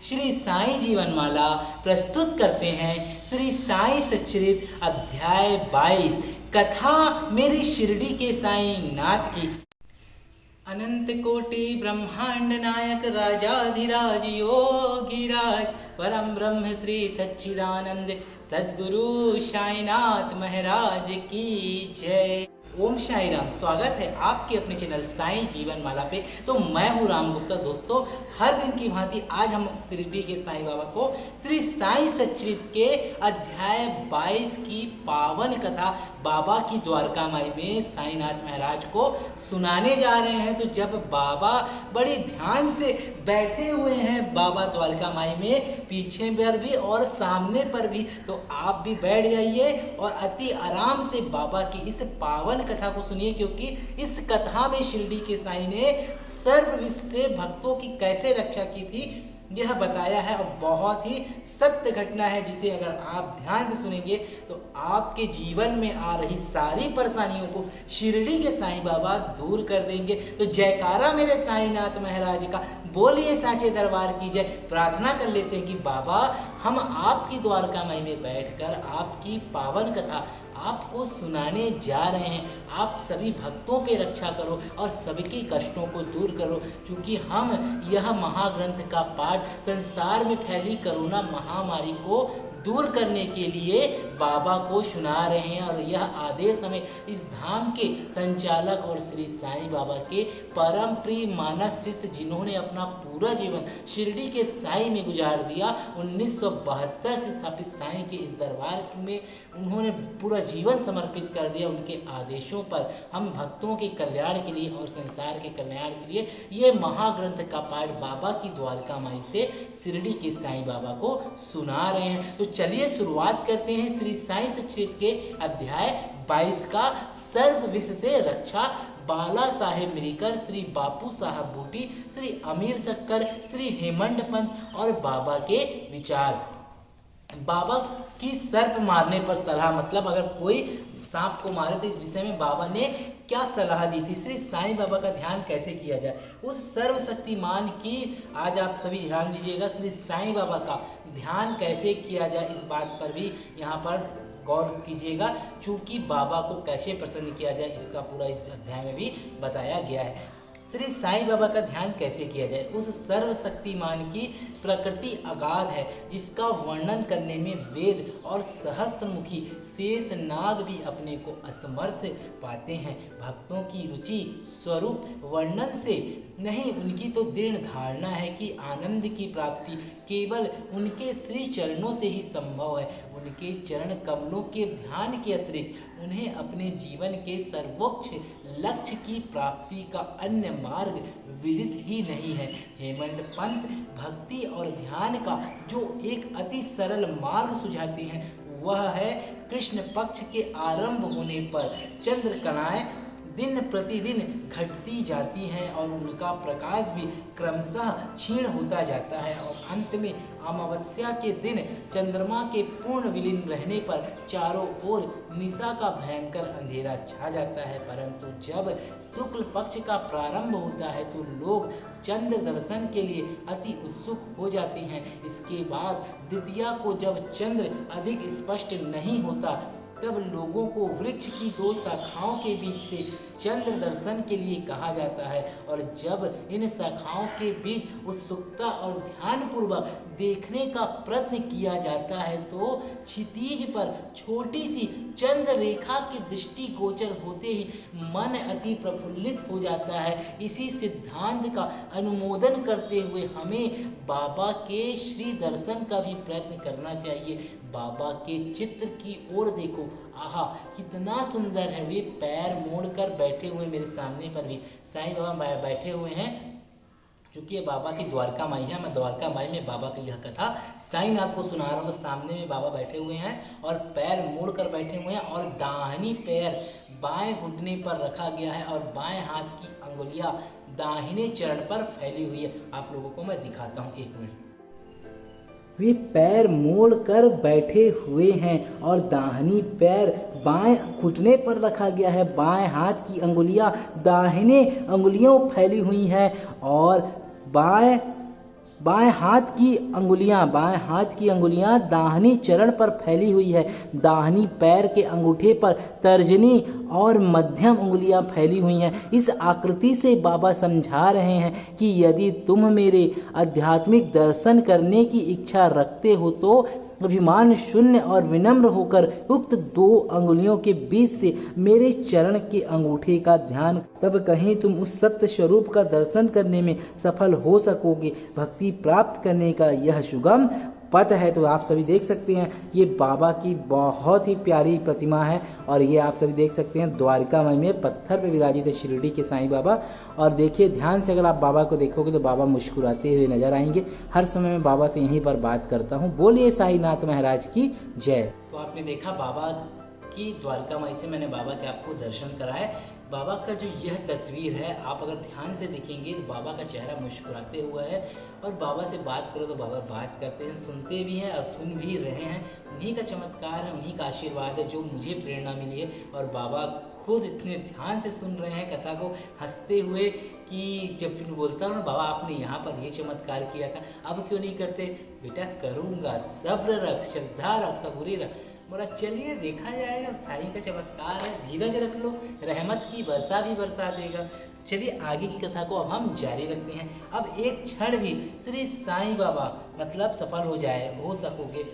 श्री साईं जीवनमाला प्रस्तुत करते हैं श्री साईं सच्चरित अध्याय 22 कथा मेरे शिरडी के साईं नाथ की। अनंत कोटि ब्रह्मांड नायक राजाधिराज योगीराज परम ब्रह्म श्री सच्चिदानंद सद्गुरु साईनाथ महाराज की जय। ओम साई राम। स्वागत है आपके अपने चैनल साईं जीवन माला पे। तो मैं हूँ राम गुप्ता। दोस्तों, हर दिन की भांति आज हम शिरडी के साईं बाबा को श्री साईं सच्चरित के अध्याय 22 की पावन कथा बाबा की द्वारका माई में साईनाथ महाराज को सुनाने जा रहे हैं। तो जब बाबा बड़े ध्यान से बैठे हुए हैं बाबा द्वारका माई में, पीछे पर भी और सामने पर भी, तो आप भी बैठ जाइए और अति आराम से बाबा की इस पावन कथा को सुनिए, क्योंकि इस कथा में शिरडी के साईं ने सर्वविश्व से भक्तों की कैसे रक्षा की थी यह बताया है और बहुत ही सत्य घटना है, जिसे अगर आप ध्यान से सुनेंगे तो आपके जीवन में आ रही सारी परेशानियों को शिरडी के साईं बाबा दूर कर देंगे। तो जयकारा मेरे साईनाथ महाराज का बोलिए साचे दरबार की जय। प्रार्थना कर लेते हैं कि बाबा, हम आपकी द्वारका माई में बैठकर आपकी पावन कथा आपको सुनाने जा रहे हैं। आप सभी भक्तों पे रक्षा करो और सबके कष्टों को दूर करो, क्योंकि हम यह महाग्रंथ का पाठ संसार में फैली कोरोना महामारी को दूर करने के लिए बाबा को सुना रहे हैं। और यह आदेश हमें इस धाम के संचालक और श्री साईं बाबा के परम प्रिय मानस शिष्य, जिन्होंने अपना पूरा जीवन शिरडी के साईं में गुजार दिया, 1972 से स्थापित साईं के इस दरबार में उन्होंने पूरा जीवन समर्पित कर दिया। उनके आदेशों पर हम भक्तों के कल्याण के लिए और संसार के कल्याण के लिए ये महाग्रंथ का पाठ बाबा की द्वारका माई से शिरडी के साईं बाबा को सुना रहे हैं। तो चलिए शुरुआत करते हैं श्री साईं सच्चरित के अध्याय 22 का सर्व विश्व से रक्षा। बाला साहेब मिरीकर, श्री बापू साहब बूटी, श्री अमीर शक्कर, श्री हेमंत पंत और बाबा के विचार। बाबा की सर्प मारने पर सलाह, मतलब अगर कोई सांप को मारे तो इस विषय में बाबा ने क्या सलाह दी थी। श्री साईं बाबा का ध्यान कैसे किया जाए, उस सर्वशक्तिमान की आज आप सभी ध्यान दीजिएगा। श्री साईं बाबा का ध्यान कैसे किया जाए, इस बात पर भी यहाँ पर गौर कीजिएगा, चूँकि बाबा को कैसे प्रसन्न किया जाए इसका पूरा इस अध्याय में भी बताया गया है। श्री साईं बाबा का ध्यान कैसे किया जाए, उस सर्वशक्तिमान की प्रकृति अगाध है, जिसका वर्णन करने में वेद और सहस्त्रमुखी शेष नाग भी अपने को असमर्थ पाते हैं। भक्तों की रुचि स्वरूप वर्णन से नहीं, उनकी तो दृढ़ धारणा है कि आनंद की प्राप्ति केवल उनके श्री चरणों से ही संभव है। उनके चरण कमलों के ध्यान के अतिरिक्त उन्हें अपने जीवन के सर्वोच्च लक्ष्य की प्राप्ति का अन्य मार्ग विदित ही नहीं है। हेमंत पंत भक्ति और ध्यान का जो एक अति सरल मार्ग सुझाते हैं, वह है कृष्ण पक्ष के आरंभ होने पर चंद्रकलाएं दिन प्रतिदिन घटती जाती हैं और उनका प्रकाश भी क्रमशः क्षीण होता जाता है, और अंत में अमावस्या के दिन चंद्रमा के पूर्ण विलीन रहने पर चारों ओर निशा का भयंकर अंधेरा छा जाता है। परंतु जब शुक्ल पक्ष का प्रारंभ होता है तो लोग चंद्र दर्शन के लिए अति उत्सुक हो जाते हैं। इसके बाद द्वितीया को जब चंद्र अधिक स्पष्ट नहीं होता, तब लोगों को वृक्ष की दो शाखाओं के बीच से चंद्र दर्शन के लिए कहा जाता है, और जब इन शाखाओं के बीच उत्सुकता और ध्यानपूर्वक देखने का प्रयत्न किया जाता है तो क्षितिज पर छोटी सी चंद्र रेखा की दृष्टि गोचर होते ही मन अति प्रफुल्लित हो जाता है। इसी सिद्धांत का अनुमोदन करते हुए हमें बाबा के श्री दर्शन का भी प्रयत्न करना चाहिए। बाबा के चित्र की ओर देखो, आहा कितना सुंदर है। वे पैर मोड़कर बैठे हुए मेरे सामने पर भी साईं बाबा बैठे हुए हैं। चूँकि ये बाबा की द्वारका माई है, मैं द्वारका माई में बाबा की यह कथा साईनाथ को सुना रहा हूँ। तो सामने में बाबा बैठे हुए हैं और पैर मोड़ कर बैठे हुए हैं, और दाहिनी पैर बाएं घुटने पर रखा गया है और बाएं हाथ की अंगुलियां दाहिने चरण पर फैली हुई है। आप लोगों को मैं दिखाता हूँ, एक मिनट। वे पैर मोड़ कर बैठे हुए हैं और दाहिनी पैर बाएं घुटने पर रखा गया है, बाएं हाथ की अंगुलियां दाहिने अंगुलियों फैली हुई हैं और बाएं बाएं हाथ की अंगुलियां दाहिनी चरण पर फैली हुई है। दाहिनी पैर के अंगूठे पर तर्जनी और मध्यम उंगलियां फैली हुई हैं। इस आकृति से बाबा समझा रहे हैं कि यदि तुम मेरे आध्यात्मिक दर्शन करने की इच्छा रखते हो तो अभिमान शून्य और विनम्र होकर उक्त दो अंगुलियों के बीच से मेरे चरण के अंगूठे का ध्यान, तब कहीं तुम उस सत्य स्वरूप का दर्शन करने में सफल हो सकोगे। भक्ति प्राप्त करने का यह सुगम पथ है। तो आप सभी देख सकते हैं ये बाबा की बहुत ही प्यारी प्रतिमा है और ये आप सभी देख सकते हैं द्वारका माई में पत्थर पे विराजित है शिरडी के साईं बाबा। और देखिए ध्यान से अगर आप बाबा को देखोगे तो बाबा मुस्कुराते हुए नजर आएंगे। हर समय मैं बाबा से यहीं पर बात करता हूँ। बोलिए साईनाथ महाराज की जय। तो आपने देखा बाबा की द्वारका माई से मैंने बाबा के आपको दर्शन कराए। बाबा का जो यह तस्वीर है आप अगर ध्यान से देखेंगे तो बाबा का चेहरा मुस्कुराते हुआ है और बाबा से बात करो तो बाबा बात करते हैं, सुनते भी हैं और सुन भी रहे हैं। उन्हीं का चमत्कार है, उन्हीं का आशीर्वाद है जो मुझे प्रेरणा मिली है। और बाबा खुद इतने ध्यान से सुन रहे हैं कथा को, हंसते हुए कि जब मैं बोलता हूँ ना बाबा आपने यहाँ पर ये चमत्कार किया था, अब क्यों नहीं करते? बेटा करूँगा, सब्र रख, श्रद्धा रख, सबूरी रख। बोला चलिए देखा जाएगा, साईं का चमत्कार है, धीरज रख लो, रहमत की वर्षा भी बरसा देगा। चलिए आगे की कथा को अब हम जारी रखते हैं। अब एक क्षण भी श्री साईं बाबा मतलब सफल हो सकोगे,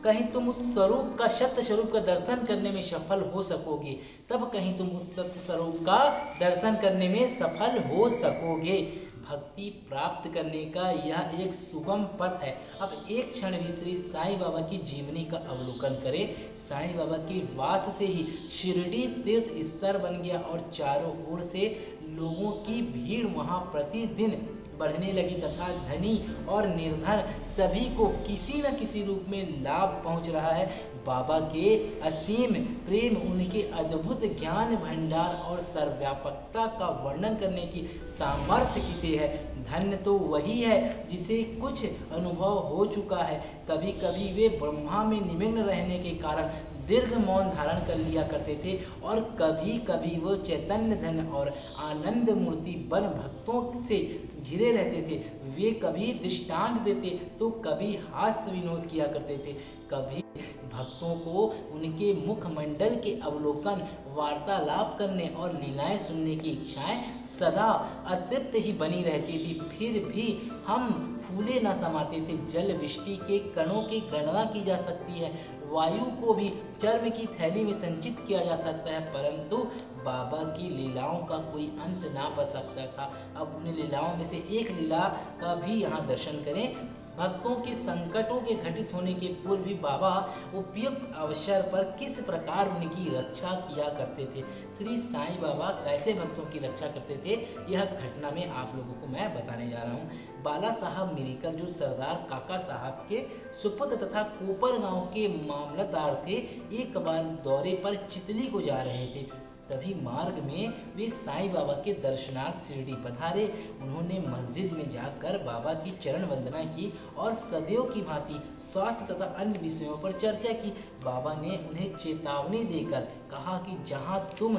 कहीं तुम उस स्वरूप का, सत्य स्वरूप का दर्शन करने में सफल हो सकोगे, तब कहीं तुम उस सत्य स्वरूप का दर्शन करने में सफल हो सकोगे। भक्ति प्राप्त करने का यह एक सुगम पथ है। अब एक क्षण भी श्री साईं बाबा की जीवनी का अवलोकन करें। साईं बाबा के वास से ही शिरडी तीर्थ स्तर बन गया और चारों ओर से लोगों की भीड़ वहां प्रतिदिन बढ़ने लगी तथा धनी और निर्धन सभी को किसी न किसी रूप में लाभ पहुंच रहा है। बाबा के असीम प्रेम, उनके अद्भुत ज्ञान भंडार और सर्वव्यापकता का वर्णन करने की सामर्थ्य किसे है? धन्य तो वही है जिसे कुछ अनुभव हो चुका है। कभी कभी वे ब्रह्मा में निमग्न रहने के कारण दीर्घ मौन धारण कर लिया करते थे और कभी कभी वो चैतन्य धन और आनंद मूर्ति बन भक्तों से घिरे रहते थे। वे कभी दृष्टांत देते तो कभी हास्य विनोद किया करते थे। कभी भक्तों को उनके मुखमंडल के अवलोकन, वार्तालाप करने और लीलाएं सुनने की इच्छाएं सदा अतृप्त ही बनी रहती थी। फिर भी हम फूले न समाते थे। जल वृष्टि के कणों की गणना की जा सकती है, वायु को भी चर्म की थैली में संचित किया जा सकता है, परंतु बाबा की लीलाओं का कोई अंत ना पा सकता था। अब उन लीलाओं में से एक लीला का भी यहाँ दर्शन करें। भक्तों के संकटों के घटित होने के पूर्व भी बाबा उपयुक्त अवसर पर किस प्रकार उनकी रक्षा किया करते थे। श्री साईं बाबा कैसे भक्तों की रक्षा करते थे, यह घटना में आप लोगों को मैं बताने जा रहा हूँ। बाला साहब मिरीकर जो सरदार काका साहब के सुपुत्र तथा कोपर गांव के मामलतदार थे, एक बार दौरे पर चितली को जा रहे थे। तभी मार्ग में वे साईं बाबा के दर्शनार्थ शिरडी पधारे। उन्होंने मस्जिद में जाकर बाबा की चरण वंदना की और सदैव की भांति स्वास्थ्य तथा अन्य विषयों पर चर्चा की। बाबा ने उन्हें चेतावनी देकर कहा कि जहाँ तुम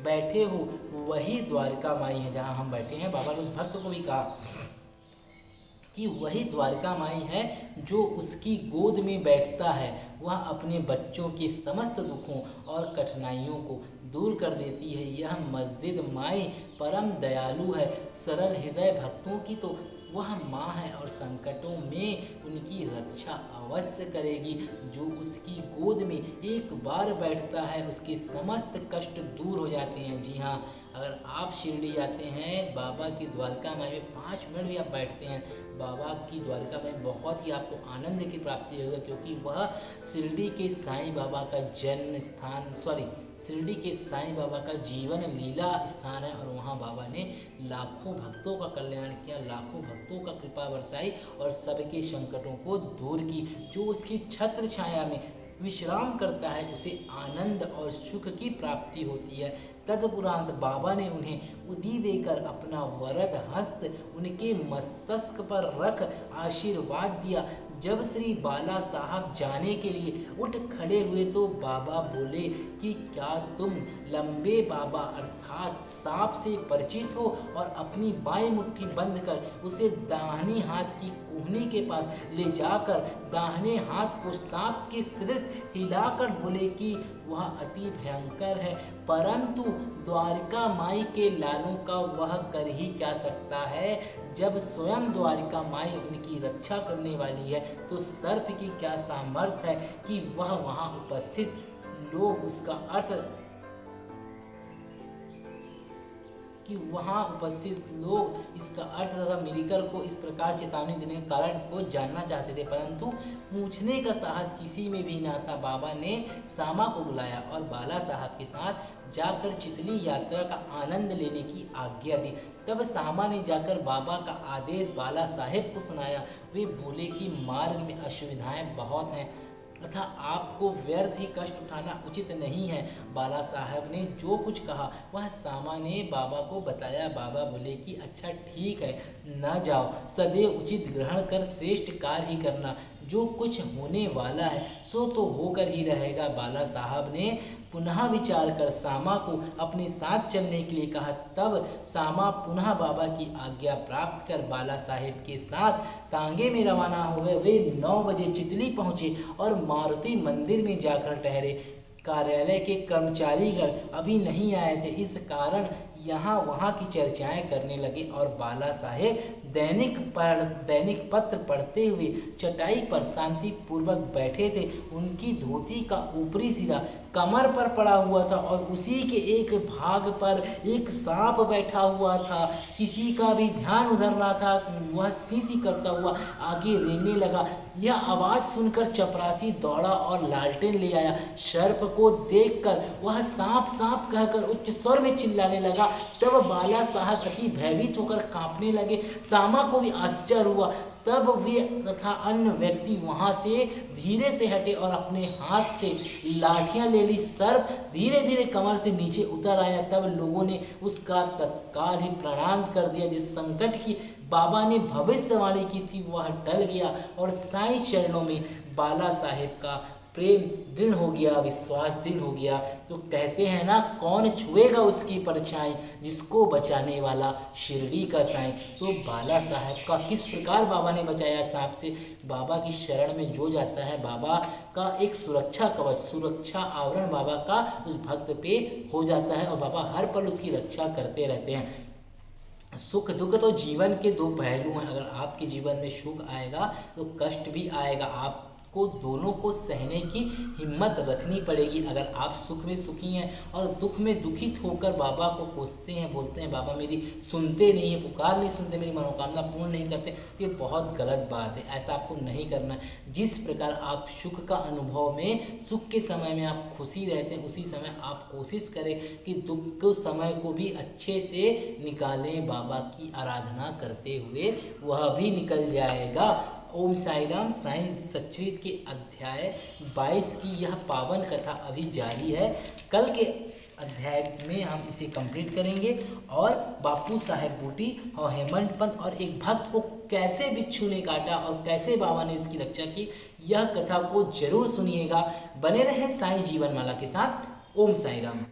बैठे हो वही द्वारका माई है। जहाँ हम बैठे हैं, बाबा ने उस भक्त को भी कहा कि वही द्वारका माई है। जो उसकी गोद में बैठता है वह अपने बच्चों के समस्त दुखों और कठिनाइयों को दूर कर देती है। यह मस्जिद माई परम दयालु है, सरल हृदय भक्तों की तो वह माँ है और संकटों में उनकी रक्षा अवश्य करेगी। जो उसकी गोद में एक बार बैठता है उसके समस्त कष्ट दूर हो जाते हैं। जी हाँ, अगर आप शिरडी जाते हैं, बाबा की द्वारका माई में 5 मिनट भी आप बैठते हैं, बाबा की द्वारका में बहुत ही आपको आनंद की प्राप्ति होगी, क्योंकि वह शिरडी के साईं बाबा का जन्म स्थान, शिरडी के साईं बाबा का जीवन लीला स्थान है। और वहाँ बाबा ने लाखों भक्तों का कल्याण किया, लाखों भक्तों का कृपा बरसाई और सबके संकटों को दूर की। जो उसकी छत्र छाया में विश्राम करता है उसे आनंद और सुख की प्राप्ति होती है। तदुपरांत बाबा ने उन्हें उदी देकर अपना वरद हस्त उनके मस्तक पर रख आशीर्वाद दिया। जब श्री बाला साहब जाने के लिए उठ खड़े हुए तो बाबा बोले कि क्या तुम लंबे बाबा अर्थात सांप से परिचित हो, और अपनी बाएं मुट्ठी बंद कर उसे दाहिनी हाथ की कोहनी के पास ले जाकर दाहिने हाथ को सांप के सदृश हिलाकर बोले कि वह अति भयंकर है, परंतु द्वारिका माई के लालों का वह कर ही क्या सकता है। जब स्वयं द्वारिका माई उनकी रक्षा करने वाली है तो सर्प की क्या सामर्थ्य है कि वह वहां उपस्थित लोग इसका अर्थ तथा मिलकर को इस प्रकार चेतावनी देने के कारण को जानना चाहते थे, परंतु पूछने का साहस किसी में भी ना था। बाबा ने सामा को बुलाया और बाला साहब के साथ जाकर चितली यात्रा का आनंद लेने की आज्ञा दी। तब सामा ने जाकर बाबा का आदेश बाला साहेब को सुनाया। वे बोले कि मार्ग में असुविधाएं बहुत हैं तथा आपको व्यर्थ ही कष्ट उठाना उचित नहीं है। बाला साहब ने जो कुछ कहा वह सामा ने बाबा को बताया। बाबा बोले कि अच्छा ठीक है, न जाओ, सदैव उचित ग्रहण कर श्रेष्ठ कार्य ही करना। जो कुछ होने वाला है सो तो होकर ही रहेगा। बाला साहब ने पुनः विचार कर सामा को अपने साथ चलने के लिए कहा। तब सामा पुनः बाबा की आज्ञा प्राप्त कर बाला साहेब के साथ तांगे में रवाना हो गए। वे 9 बजे चितली पहुंचे और मारुति मंदिर में जाकर ठहरे। कार्यालय के कर्मचारीगण अभी नहीं आए थे, इस कारण यहाँ वहाँ की चर्चाएं करने लगे और बाला साहेब दैनिक पत्र पढ़ते हुए चटाई पर शांतिपूर्वक बैठे थे। उनकी धोती का ऊपरी सिरा कमर पर पड़ा हुआ था और उसी के एक भाग पर एक सांप बैठा हुआ था। किसी का भी ध्यान उधर ना था। वह सी करता हुआ आगे रेंगने लगा। यह आवाज़ सुनकर चपरासी दौड़ा और लालटेन ले आया। सर्प को देखकर वह सांप सांप कहकर उच्च स्वर में चिल्लाने लगा। तब बाला साहब अति भयभीत होकर कांपने लगे। सामा को भी आश्चर्य हुआ। तब वे तथा अन्य व्यक्ति वहां से धीरे से हटे और अपने हाथ से लाठियां ले ली। सर्प धीरे धीरे कमर से नीचे उतर आया। तब लोगों ने उसका तत्काल ही प्रणाम कर दिया। जिस संकट की बाबा ने भविष्यवाणी की थी वह टल गया और साईं चरणों में बाला साहेब का प्रेम दृढ़ हो गया, विश्वास दृढ़ हो गया। तो कहते हैं ना, कौन छुएगा उसकी परछाई, जिसको बचाने वाला शिरडी का साईं। तो बाला साहब का किस प्रकार बाबा ने बचाया सांप से। बाबा की शरण में जो जाता है, बाबा का एक सुरक्षा कवच, सुरक्षा आवरण बाबा का उस भक्त पे हो जाता है और बाबा हर पल उसकी रक्षा करते रहते हैं। सुख दुख तो जीवन के 2 पहलू हैं। अगर आपके जीवन में सुख आएगा तो कष्ट भी आएगा। आपको दोनों को सहने की हिम्मत रखनी पड़ेगी। अगर आप सुख में सुखी हैं और दुख में दुखित होकर बाबा को कोसते हैं, बोलते हैं बाबा मेरी सुनते नहीं है, पुकार नहीं सुनते, मेरी मनोकामना पूर्ण नहीं करते, ये बहुत गलत बात है। ऐसा आपको नहीं करना है। जिस प्रकार आप सुख का अनुभव में, सुख के समय में आप खुशी रहते हैं, उसी समय आप कोशिश करें कि दुख के समय को भी अच्छे से निकालें। बाबा की आराधना करते हुए वह भी निकल जाएगा। ओम साई राम। साईं सच्चरित्र के अध्याय 22 की यह पावन कथा अभी जारी है। कल के अध्याय में हम इसे कंप्लीट करेंगे और बापू साहेब बूटी और हेमंत पंत और एक भक्त को कैसे बिच्छू ने काटा और कैसे बाबा ने उसकी रक्षा की, यह कथा को जरूर सुनिएगा। बने रहें साईं जीवनमाला के साथ। ओम साई राम।